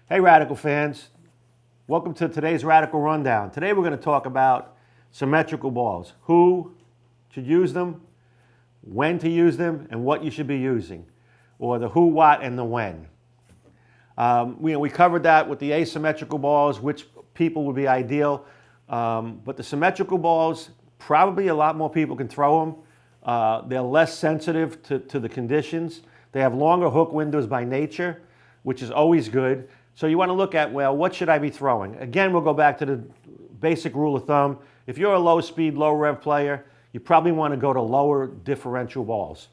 Hey Radical fans, welcome to today's Radical Rundown. Today we're going to talk about symmetrical balls. Who should use them, when to use them, and what you should be using. Or the who, what, and the when. We covered that with the asymmetrical balls, which people would be ideal. But the symmetrical balls, probably a lot more people can throw them. They're less sensitive to the conditions. They have longer hook windows by nature, which is always good. So you want to look at, well, what should I be throwing? Again, we'll go back to the basic rule of thumb. If you're a low speed, low rev player, you probably want to go to lower differential balls.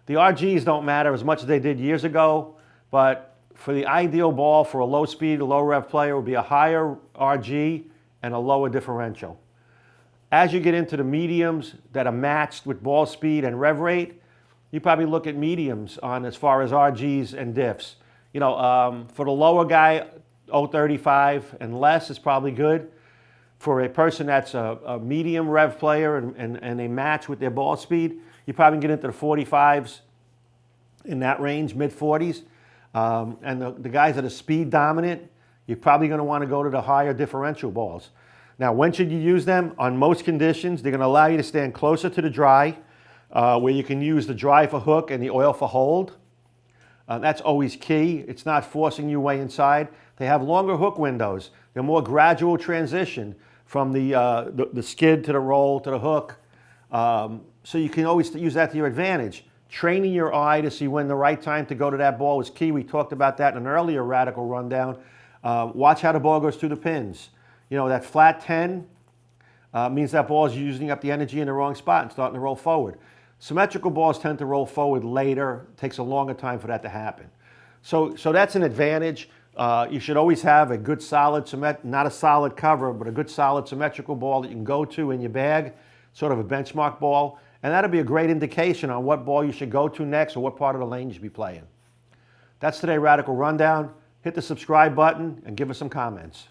The RGs don't matter as much as they did years ago, but for the ideal ball for a low speed, low rev player would be a higher RG and a lower differential. As you get into the mediums that are matched with ball speed and rev rate, you probably look at mediums on as far as RGs and diffs. You know, for the lower guy, 0.35 and less is probably good. For a person that's a medium rev player and they match with their ball speed, you probably get into the 45s in that range, mid-40s. And the guys that are speed dominant, you're probably going to want to go to the higher differential balls. Now, when should you use them? On most conditions, they're going to allow you to stand closer to the dry, where you can use the dry for hook and the oil for hold. That's always key. It's not forcing you way inside. They have longer hook windows. They're more gradual transition from the skid to the roll to the hook. So you can always use that to your advantage. Training your eye to see when the right time to go to that ball is key. We talked about that in an earlier Radical Rundown. Watch how the ball goes through the pins. You know, that flat 10 means that ball is using up the energy in the wrong spot and starting to roll forward. Symmetrical balls tend to roll forward later. It takes a longer time for that to happen. So that's an advantage. You should always have a good solid, not a solid cover, but a good solid symmetrical ball that you can go to in your bag, sort of a benchmark ball. And that'll be a great indication on what ball you should go to next or what part of the lane you should be playing. That's today's Radical Rundown. Hit the subscribe button and give us some comments.